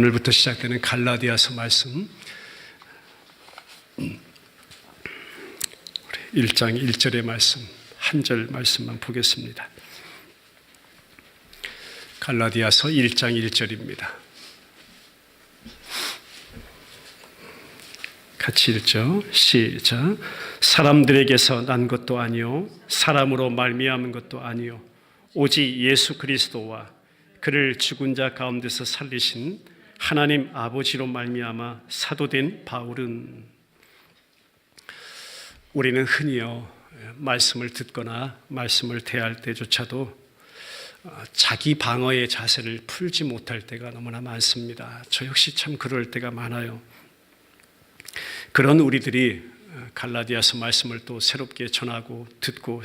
오늘부터 시작되는 갈라디아서 말씀 1장 1절의 말씀 한 절 말씀만 보겠습니다. 갈라디아서 1장 1절입니다. 같이 읽죠. 시작. 사람들에게서 난 것도 아니요 사람으로 말미암은 것도 아니요 오직 예수 그리스도와 그를 죽은 자 가운데서 살리신 하나님 아버지로 말미암아 사도된 바울은, 우리는 흔히요 말씀을 듣거나 말씀을 대할 때조차도 자기 방어의 자세를 풀지 못할 때가 너무나 많습니다. 저 역시 참 그럴 때가 많아요. 그런 우리들이 갈라디아서 말씀을 또 새롭게 전하고 듣고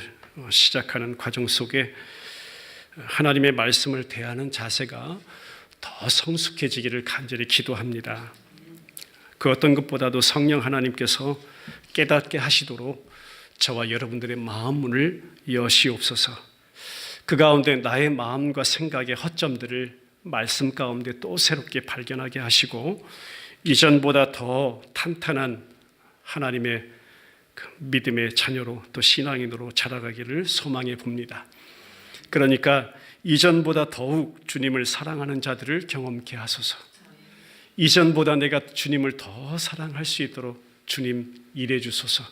시작하는 과정 속에 하나님의 말씀을 대하는 자세가 더 성숙해지기를 간절히 기도합니다. 그 어떤 것보다도 성령 하나님께서 깨닫게 하시도록 저와 여러분들의 마음 문을 여시옵소서. 그 가운데 나의 마음과 생각의 허점들을 말씀 가운데 또 새롭게 발견하게 하시고 이전보다 더 탄탄한 하나님의 믿음의 자녀로 또 신앙인으로 자라가기를 소망해 봅니다. 그러니까 이전보다 더욱 주님을 사랑하는 자들을 경험케 하소서. 이전보다 내가 주님을 더 사랑할 수 있도록 주님 일해 주소서.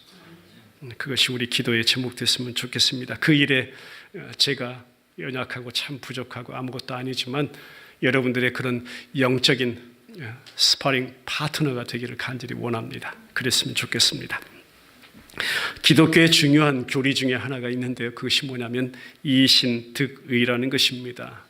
그것이 우리 기도의 제목 됐으면 좋겠습니다. 그 일에 제가 연약하고 참 부족하고 아무것도 아니지만 여러분들의 그런 영적인 스파링 파트너가 되기를 간절히 원합니다. 그랬으면 좋겠습니다. 기독교의 중요한 교리 중에 하나가 있는데요. 그것이 뭐냐면 이신득의라는 것입니다.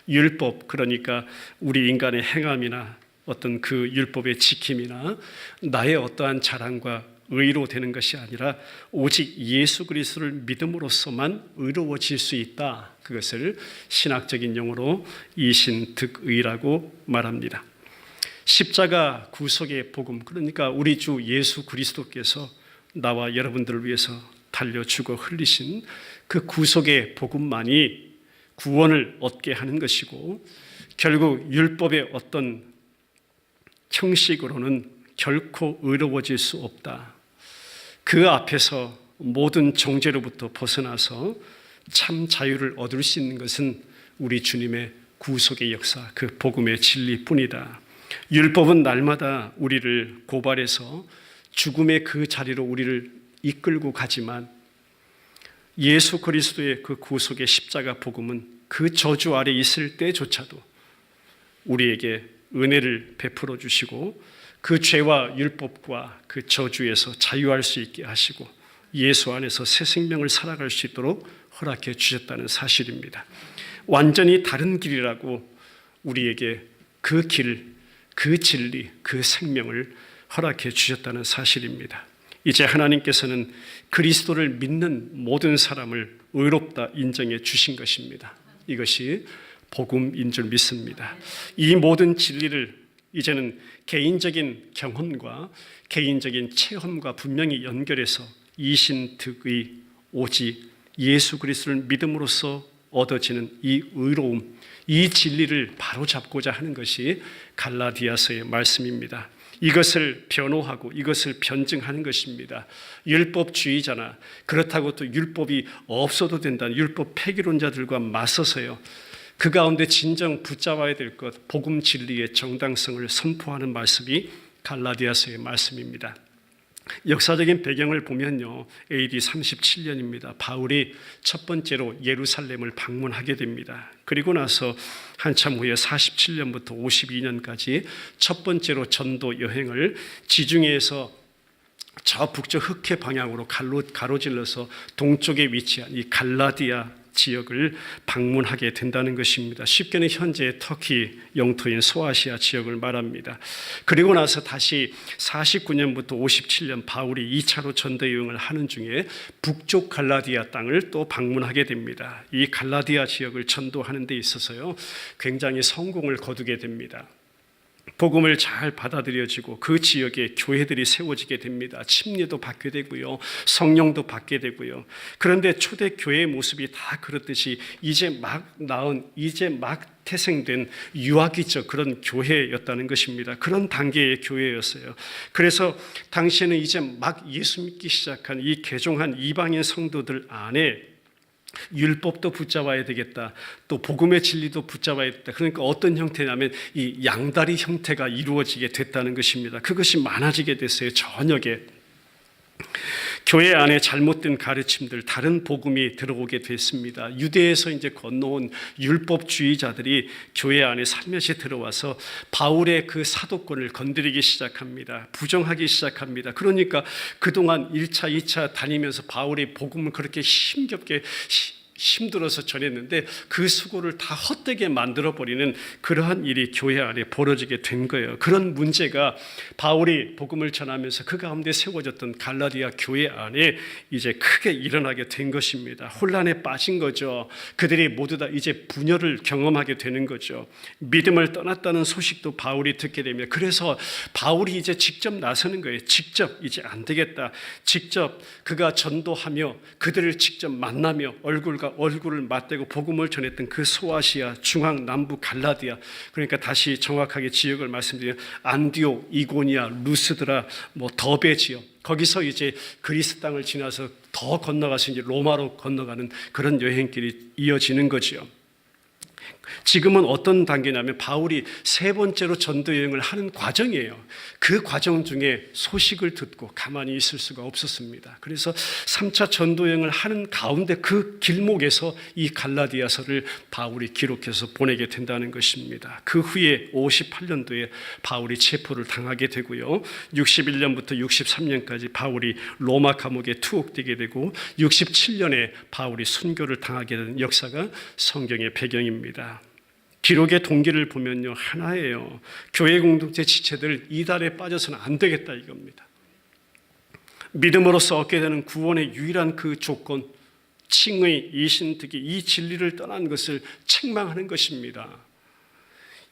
율법, 그러니까 우리 인간의 행함이나 어떤 그 율법의 지킴이나 나의 어떠한 자랑과 의로 되는 것이 아니라 오직 예수 그리스도를 믿음으로써만 의로워질 수 있다. 그것을 신학적인 용어로 이신득의라고 말합니다. 십자가 구속의 복음, 그러니까 우리 주 예수 그리스도께서 나와 여러분들을 위해서 달려 죽어 흘리신 그 구속의 복음만이 구원을 얻게 하는 것이고, 결국 율법의 어떤 형식으로는 결코 의로워질 수 없다. 그 앞에서 모든 정죄로부터 벗어나서 참 자유를 얻을 수 있는 것은 우리 주님의 구속의 역사, 그 복음의 진리뿐이다. 율법은 날마다 우리를 고발해서 죽음의 그 자리로 우리를 이끌고 가지만 예수 그리스도의 그 구속의 십자가 복음은 그 저주 아래 있을 때조차도 우리에게 은혜를 베풀어 주시고 그 죄와 율법과 그 저주에서 자유할 수 있게 하시고 예수 안에서 새 생명을 살아갈 수 있도록 허락해 주셨다는 사실입니다. 완전히 다른 길이라고 우리에게 그 길, 그 진리, 그 생명을 허락해 주셨다는 사실입니다. 이제 하나님께서는 그리스도를 믿는 모든 사람을 의롭다 인정해 주신 것입니다. 이것이 복음인 줄 믿습니다. 이 모든 진리를 이제는 개인적인 경험과 개인적인 체험과 분명히 연결해서 이신득의 오직 예수 그리스도를 믿음으로써 얻어지는 이 의로움, 이 진리를 바로잡고자 하는 것이 갈라디아서의 말씀입니다. 이것을 변호하고 이것을 변증하는 것입니다. 율법주의자나 그렇다고 또 율법이 없어도 된다는 율법 폐기론자들과 맞서서요, 그 가운데 진정 붙잡아야 될 것, 복음 진리의 정당성을 선포하는 말씀이 갈라디아서의 말씀입니다. 역사적인 배경을 보면요, AD 37년입니다. 바울이 첫 번째로 예루살렘을 방문하게 됩니다. 그리고 나서 한참 후에 47년부터 52년까지 첫 번째로 전도 여행을 지중해에서 저 북쪽 흑해 방향으로 가로질러서 동쪽에 위치한 이 갈라디아 지역을 방문하게 된다는 것입니다. 쉽게는 현재 터키 영토인 소아시아 지역을 말합니다. 그리고 나서 다시 49년부터 57년 바울이 2차로 전도 여행을 하는 중에 북쪽 갈라디아 땅을 또 방문하게 됩니다. 이 갈라디아 지역을 전도하는 데 있어서요 굉장히 성공을 거두게 됩니다. 복음을 잘 받아들여지고 그 지역에 교회들이 세워지게 됩니다. 침례도 받게 되고요, 성령도 받게 되고요. 그런데 초대 교회의 모습이 다 그렇듯이 이제 막 태생된 유아기적 그런 교회였다는 것입니다. 그런 단계의 교회였어요. 그래서 당시에는 이제 막 예수 믿기 시작한 이 개종한 이방인 성도들 안에 율법도 붙잡아야 되겠다, 또 복음의 진리도 붙잡아야 되겠다. 그러니까 어떤 형태냐면 이 양다리 형태가 이루어지게 됐다는 것입니다. 그것이 많아지게 됐어요. 저녁에 교회 안에 잘못된 가르침들, 다른 복음이 들어오게 됐습니다. 유대에서 이제 건너온 율법주의자들이 교회 안에 살며시 들어와서 바울의 그 사도권을 건드리기 시작합니다. 부정하기 시작합니다. 그러니까 그동안 1차, 2차 다니면서 바울의 복음을 그렇게 힘겹게 힘들어서 전했는데 그 수고를 다 헛되게 만들어버리는 그러한 일이 교회 안에 벌어지게 된 거예요. 그런 문제가 바울이 복음을 전하면서 그 가운데 세워졌던 갈라디아 교회 안에 이제 크게 일어나게 된 것입니다. 혼란에 빠진 거죠. 그들이 모두 다 이제 분열을 경험하게 되는 거죠. 믿음을 떠났다는 소식도 바울이 듣게 되며, 그래서 바울이 이제 직접 나서는 거예요. 직접 이제 안 되겠다. 직접 그가 전도하며 그들을 직접 만나며 얼굴을 맞대고 복음을 전했던 그 소아시아, 중앙, 남부 갈라디아, 그러니까 다시 정확하게 지역을 말씀드리면 안디옥, 이고니아, 루스드라, 더베 지역, 거기서 이제 그리스 땅을 지나서 더 건너가서 이제 로마로 건너가는 그런 여행길이 이어지는 거죠. 지금은 어떤 단계냐면 바울이 세 번째로 전도 여행을 하는 과정이에요. 그 과정 중에 소식을 듣고 가만히 있을 수가 없었습니다. 그래서 3차 전도 여행을 하는 가운데 그 길목에서 이 갈라디아서를 바울이 기록해서 보내게 된다는 것입니다. 그 후에 58년도에 바울이 체포를 당하게 되고요, 61년부터 63년까지 바울이 로마 감옥에 투옥되게 되고 67년에 바울이 순교를 당하게 된 역사가 성경의 배경입니다. 기록의 동기를 보면요, 하나예요. 교회 공동체 지체들 이달에 빠져서는 안 되겠다 이겁니다. 믿음으로써 얻게 되는 구원의 유일한 그 조건, 칭의, 이신득이 이 진리를 떠난 것을 책망하는 것입니다.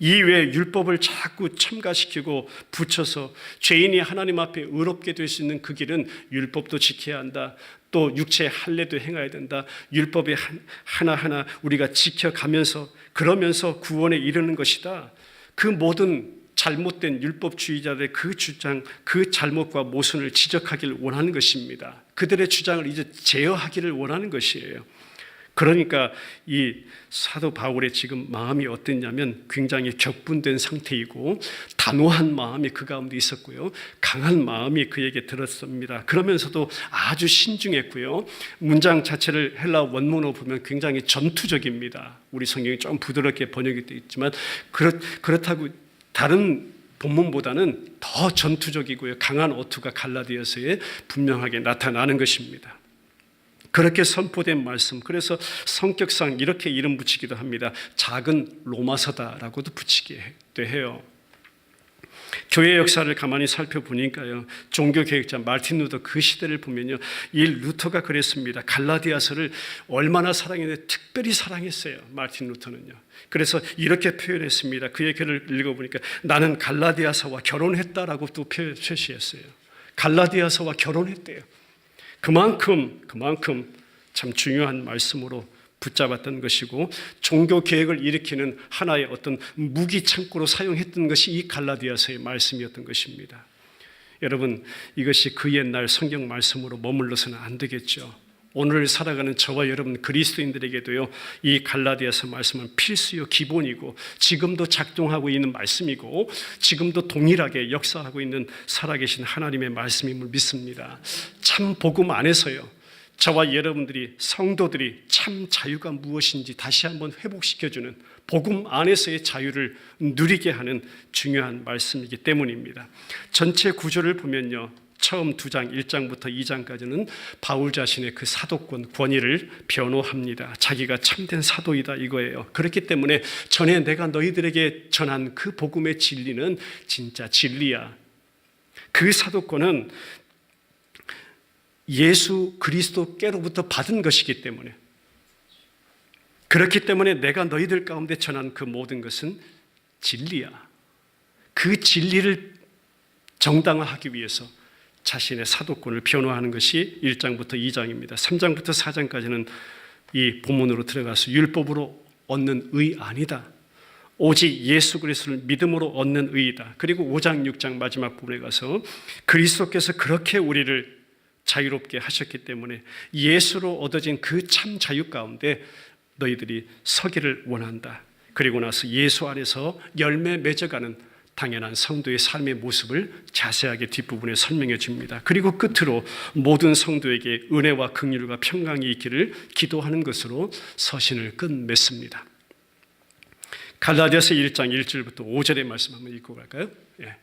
이외에 율법을 자꾸 첨가시키고 붙여서 죄인이 하나님 앞에 의롭게 될 수 있는 그 길은 율법도 지켜야 한다, 또 육체의 할례도 행해야 된다, 율법의 하나하나 우리가 지켜가면서 그러면서 구원에 이르는 것이다. 그 모든 잘못된 율법주의자들의 그 주장, 그 잘못과 모순을 지적하기를 원하는 것입니다. 그들의 주장을 이제 제어하기를 원하는 것이에요. 그러니까 이 사도 바울의 지금 마음이 어땠냐면 굉장히 격분된 상태이고 단호한 마음이 그 가운데 있었고요, 강한 마음이 그에게 들었습니다. 그러면서도 아주 신중했고요, 문장 자체를 헬라 원문으로 보면 굉장히 전투적입니다. 우리 성경이 좀 부드럽게 번역이 되어 있지만 그렇다고 다른 본문보다는 더 전투적이고요, 강한 어투가 갈라디아서에 분명하게 나타나는 것입니다. 그렇게 선포된 말씀, 그래서 성격상 이렇게 이름 붙이기도 합니다. 작은 로마서다라고도 붙이기도 해요. 교회 역사를 가만히 살펴보니까요, 종교개혁자 마르틴 루터 그 시대를 보면요, 이 루터가 그랬습니다. 갈라디아서를 얼마나 사랑했는데 특별히 사랑했어요, 마르틴 루터는요. 그래서 이렇게 표현했습니다. 그의 글을 읽어보니까 나는 갈라디아서와 결혼했다라고 또 표시했어요. 갈라디아서와 결혼했대요. 그만큼 참 중요한 말씀으로 붙잡았던 것이고, 종교 개혁을 일으키는 하나의 어떤 무기 창고로 사용했던 것이 이 갈라디아서의 말씀이었던 것입니다. 여러분, 이것이 그 옛날 성경 말씀으로 머물러서는 안 되겠죠. 오늘 살아가는 저와 여러분 그리스도인들에게도요, 이 갈라디아서 말씀은 필수요, 기본이고 지금도 작동하고 있는 말씀이고 지금도 동일하게 역사하고 있는 살아계신 하나님의 말씀임을 믿습니다. 참 복음 안에서요, 저와 여러분들이, 성도들이 참 자유가 무엇인지 다시 한번 회복시켜주는, 복음 안에서의 자유를 누리게 하는 중요한 말씀이기 때문입니다. 전체 구조를 보면요, 처음 2장 1장부터 2장까지는 바울 자신의 그 사도권 권위를 변호합니다. 자기가 참된 사도이다 이거예요. 그렇기 때문에 전에 내가 너희들에게 전한 그 복음의 진리는 진짜 진리야. 그 사도권은 예수 그리스도께로부터 받은 것이기 때문에, 그렇기 때문에 내가 너희들 가운데 전한 그 모든 것은 진리야. 그 그 진리를 정당화하기 위해서 자신의 사도권을 변호하는 것이 1장부터 2장입니다. 3장부터 4장까지는 이 본문으로 들어가서 율법으로 얻는 의 아니다. 오직 예수 그리스도를 믿음으로 얻는 의이다. 그리고 5장, 6장 마지막 부분에 가서 그리스도께서 그렇게 우리를 자유롭게 하셨기 때문에 예수로 얻어진 그 참 자유 가운데 너희들이 서기를 원한다. 그리고 나서 예수 안에서 열매 맺어가는 당연한 성도의 삶의 모습을 자세하게 뒷부분에 설명해 줍니다. 그리고 끝으로 모든 성도에게 은혜와 긍휼과 평강이 있기를 기도하는 것으로 서신을 끝맺습니다. 갈라디아서 1장 1절부터 5절의 말씀 한번 읽고 갈까요?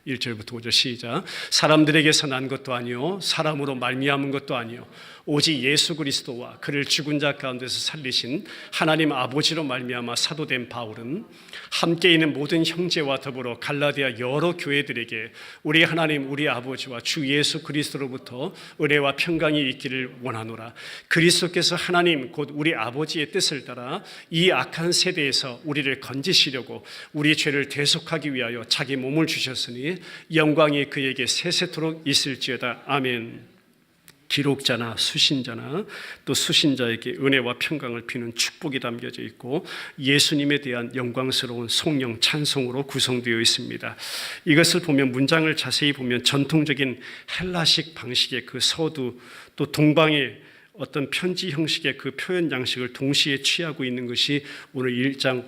1절부터 5절 시작. 사람들에게서 난 것도 아니요 사람으로 말미암은 것도 아니요 오직 예수 그리스도와 그를 죽은 자 가운데서 살리신 하나님 아버지로 말미암아 사도된 바울은 함께 있는 모든 형제와 더불어 갈라디아 여러 교회들에게 우리 하나님 우리 아버지와 주 예수 그리스도로부터 은혜와 평강이 있기를 원하노라. 그리스도께서 하나님 곧 우리 아버지의 뜻을 따라 이 악한 세대에서 우리를 건지시려고 우리 죄를 대속하기 위하여 자기 몸을 주셨으니 영광이 그에게 세세토록 있을지어다. 아멘. 기록자나 수신자나 또 수신자에게 은혜와 평강을 비는 축복이 담겨져 있고 예수님에 대한 영광스러운 송영 찬송으로 구성되어 있습니다. 이것을 보면 문장을 자세히 보면 전통적인 헬라식 방식의 그 서두 또 동방의 어떤 편지 형식의 그 표현 양식을 동시에 취하고 있는 것이 오늘 1장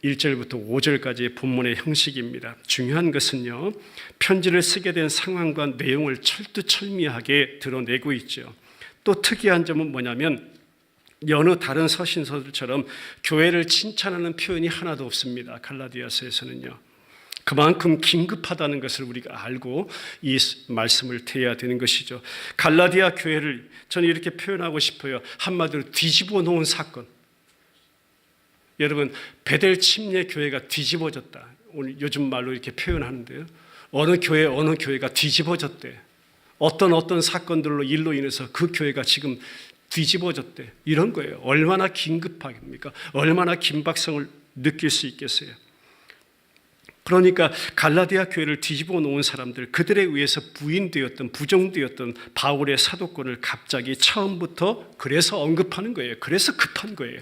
1절부터 5절까지의 본문의 형식입니다. 중요한 것은요, 편지를 쓰게 된 상황과 내용을 철두철미하게 드러내고 있죠. 또 특이한 점은 뭐냐면 여느 다른 서신서들처럼 교회를 칭찬하는 표현이 하나도 없습니다. 갈라디아서에서는요. 그만큼 긴급하다는 것을 우리가 알고 이 말씀을 대해야 되는 것이죠. 갈라디아 교회를 저는 이렇게 표현하고 싶어요. 한마디로 뒤집어 놓은 사건. 여러분, 베델 침례 교회가 뒤집어졌다. 오늘 요즘 말로 이렇게 표현하는데요. 어느 교회가 뒤집어졌대. 어떤 사건들로 일로 인해서 그 교회가 지금 뒤집어졌대. 이런 거예요. 얼마나 긴급합니까? 얼마나 긴박성을 느낄 수 있겠어요? 그러니까 갈라디아 교회를 뒤집어 놓은 사람들, 그들에 의해서 부인되었던 부정되었던 바울의 사도권을 갑자기 처음부터 그래서 언급하는 거예요. 그래서 급한 거예요.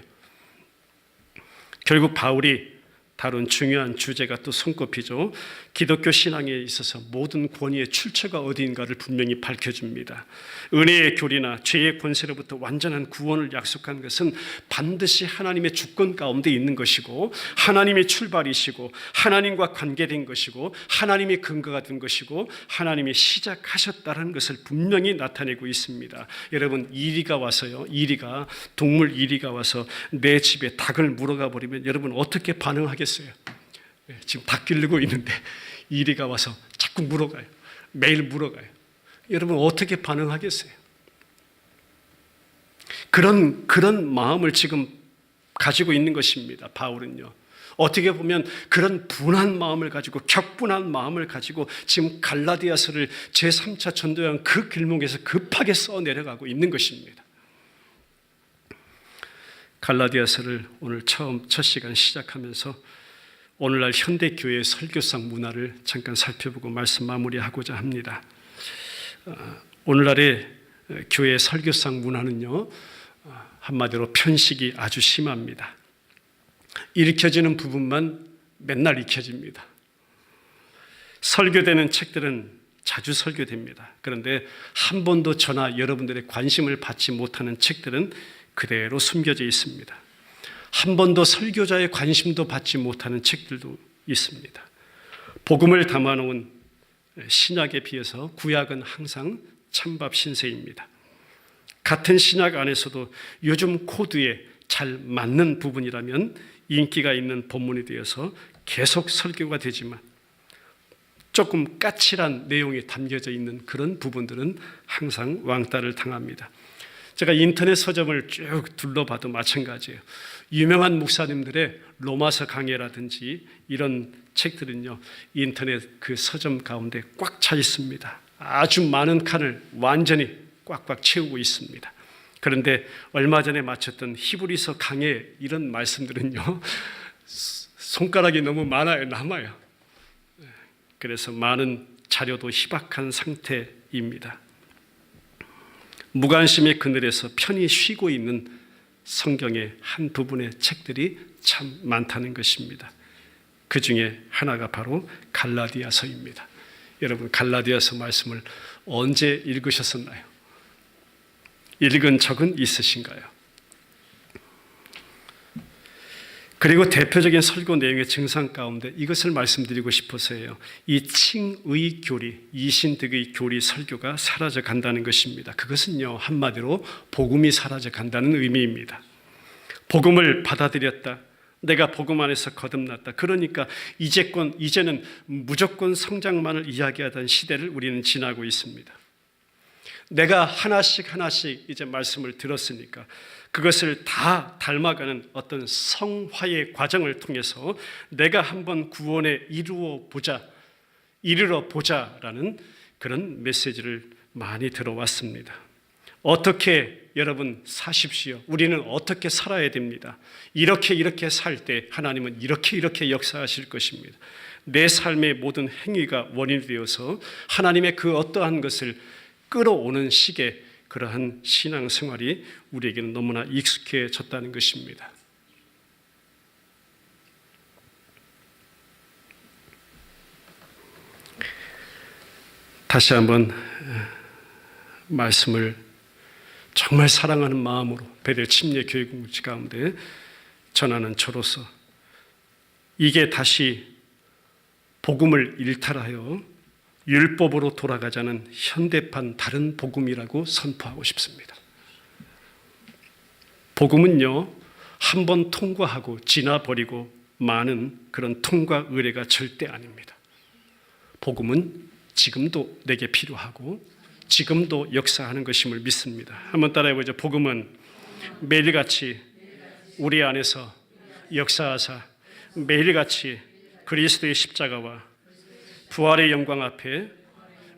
결국 바울이 다룬 중요한 주제가 또 손꼽히죠. 기독교 신앙에 있어서 모든 권위의 출처가 어디인가를 분명히 밝혀줍니다. 은혜의 교리나 죄의 권세로부터 완전한 구원을 약속한 것은 반드시 하나님의 주권 가운데 있는 것이고 하나님의 출발이시고 하나님과 관계된 것이고 하나님의 근거가 된 것이고 하나님이 시작하셨다는 것을 분명히 나타내고 있습니다. 여러분, 동물 이리가 와서 내 집에 닭을 물어가 버리면 여러분 어떻게 반응하겠어요? 지금 닭 기르고 있는데 이리가 와서 자꾸 물어가요. 매일 물어가요. 여러분 어떻게 반응하겠어요? 그런 마음을 지금 가지고 있는 것입니다. 바울은요. 어떻게 보면 그런 분한 마음을 가지고 격분한 마음을 가지고 지금 갈라디아서를 제3차 전도여행 그 길목에서 급하게 써 내려가고 있는 것입니다. 갈라디아서를 오늘 첫 시간 시작하면서 오늘날 현대교회의 설교상 문화를 잠깐 살펴보고 말씀 마무리하고자 합니다. 오늘날의 교회의 설교상 문화는요, 한마디로 편식이 아주 심합니다. 읽혀지는 부분만 맨날 읽혀집니다. 설교되는 책들은 자주 설교됩니다. 그런데 한 번도 저나 여러분들의 관심을 받지 못하는 책들은 그대로 숨겨져 있습니다. 한 번도 설교자의 관심도 받지 못하는 책들도 있습니다. 복음을 담아놓은 신약에 비해서 구약은 항상 찬밥 신세입니다. 같은 신약 안에서도 요즘 코드에 잘 맞는 부분이라면 인기가 있는 본문이 되어서 계속 설교가 되지만 조금 까칠한 내용이 담겨져 있는 그런 부분들은 항상 왕따를 당합니다. 제가 인터넷 서점을 쭉 둘러봐도 마찬가지예요. 유명한 목사님들의 로마서 강해라든지 이런 책들은요, 인터넷 그 서점 가운데 꽉 차 있습니다. 아주 많은 칸을 완전히 꽉꽉 채우고 있습니다. 그런데 얼마 전에 마쳤던 히브리서 강해 이런 말씀들은요, 손가락이 너무 많아요. 남아요. 그래서 많은 자료도 희박한 상태입니다. 무관심의 그늘에서 편히 쉬고 있는 성경의 한 부분의 책들이 참 많다는 것입니다. 그 중에 하나가 바로 갈라디아서입니다. 여러분, 갈라디아서 말씀을 언제 읽으셨었나요? 읽은 적은 있으신가요? 그리고 대표적인 설교 내용의 증상 가운데 이것을 말씀드리고 싶어서요. 이 칭의 교리, 이신득의 교리 설교가 사라져 간다는 것입니다. 그것은요, 한마디로 복음이 사라져 간다는 의미입니다. 복음을 받아들였다. 내가 복음 안에서 거듭났다. 그러니까 이제는 무조건 성장만을 이야기하던 시대를 우리는 지나고 있습니다. 내가 하나씩 이제 말씀을 들었으니까 그것을 다 닮아가는 어떤 성화의 과정을 통해서 내가 한번 구원에 이르러 보자라는 그런 메시지를 많이 들어왔습니다. 어떻게 여러분 사십시오. 우리는 어떻게 살아야 됩니다. 이렇게 살 때 하나님은 이렇게 역사하실 것입니다. 내 삶의 모든 행위가 원인이 되어서 하나님의 그 어떠한 것을 끌어오는 식의 그러한 신앙생활이 우리에게는 너무나 익숙해졌다는 것입니다. 다시 한번 말씀을 정말 사랑하는 마음으로 베델 침례 교육공지 가운데 전하는 저로서 이게 다시 복음을 일탈하여 율법으로 돌아가자는 현대판 다른 복음이라고 선포하고 싶습니다. 복음은요, 한번 통과하고 지나버리고 마는 그런 통과 의례가 절대 아닙니다. 복음은 지금도 내게 필요하고 지금도 역사하는 것임을 믿습니다. 한번 따라해보죠. 복음은 매일같이 우리 안에서 역사하사 매일같이 그리스도의 십자가와 부활의 영광 앞에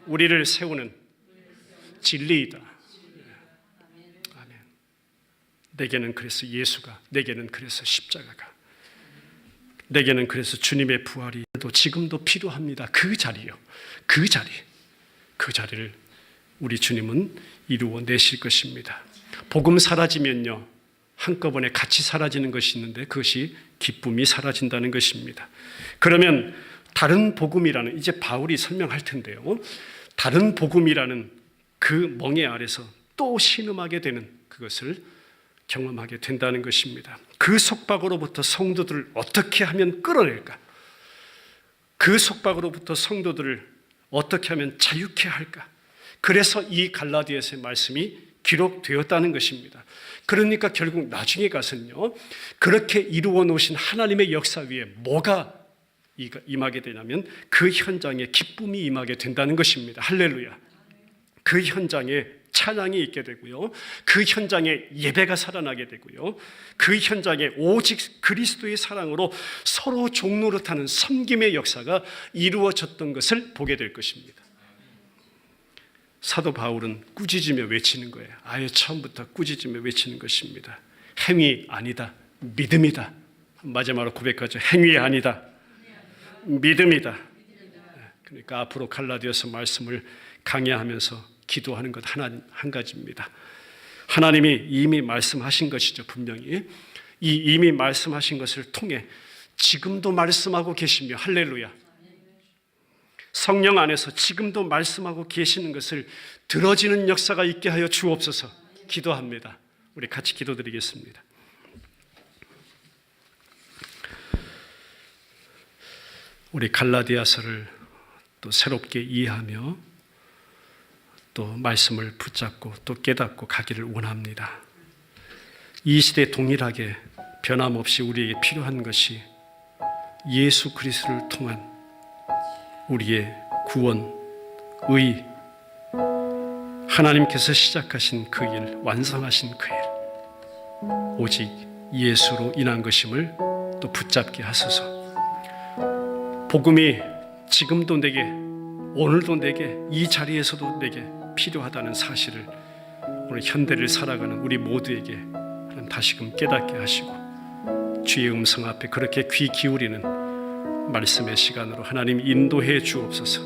우리를 세우는 진리이다. 아멘. 내게는 그래서 예수가, 내게는 그래서 십자가가, 내게는 그래서 주님의 부활이 또 지금도 필요합니다. 그 자리요. 그 자리를 우리 주님은 이루어내실 것입니다. 복음 사라지면요, 한꺼번에 같이 사라지는 것이 있는데 그것이 기쁨이 사라진다는 것입니다. 그러면 다른 복음이라는, 이제 바울이 설명할 텐데요, 다른 복음이라는 그 멍에 아래서 또 신음하게 되는 그것을 경험하게 된다는 것입니다. 그 속박으로부터 성도들을 어떻게 하면 끌어낼까? 그 속박으로부터 성도들을 어떻게 하면 자유케 할까? 그래서 이 갈라디아서의 말씀이 기록되었다는 것입니다. 그러니까 결국 나중에 가서는요, 그렇게 이루어 놓으신 하나님의 역사 위에 뭐가 임하게 되냐면 그 현장에 기쁨이 임하게 된다는 것입니다. 할렐루야. 그 현장에 찬양이 있게 되고요, 그 현장에 예배가 살아나게 되고요, 그 현장에 오직 그리스도의 사랑으로 서로 종노릇하는 섬김의 역사가 이루어졌던 것을 보게 될 것입니다. 사도 바울은 꾸짖으며 외치는 거예요. 아예 처음부터 꾸짖으며 외치는 것입니다. 행위 아니다, 믿음이다. 마지막으로 고백하죠. 행위 아니다, 믿음이다. 그러니까 앞으로 갈라디아서 말씀을 강야하면서 기도하는 것 한 가지입니다. 하나님이 이미 말씀하신 것이죠. 분명히 이미 말씀하신 것을 통해 지금도 말씀하고 계시며, 할렐루야, 성령 안에서 지금도 말씀하고 계시는 것을 들어지는 역사가 있게 하여 주옵소서. 기도합니다. 우리 같이 기도드리겠습니다. 우리 갈라디아서를 또 새롭게 이해하며 또 말씀을 붙잡고 또 깨닫고 가기를 원합니다. 이 시대에 동일하게 변함없이 우리에게 필요한 것이 예수 그리스도를 통한 우리의 구원, 의, 하나님께서 시작하신 그 일, 완성하신 그 일, 오직 예수로 인한 것임을 또 붙잡게 하소서. 복음이 지금도 내게, 오늘도 내게, 이 자리에서도 내게 필요하다는 사실을 오늘 현대를 살아가는 우리 모두에게 다시금 깨닫게 하시고 주의 음성 앞에 그렇게 귀 기울이는 말씀의 시간으로 하나님 인도해 주옵소서.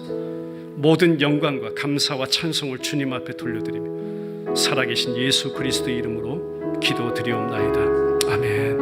모든 영광과 감사와 찬송을 주님 앞에 돌려드리며 살아계신 예수 그리스도의 이름으로 기도드리옵나이다. 아멘.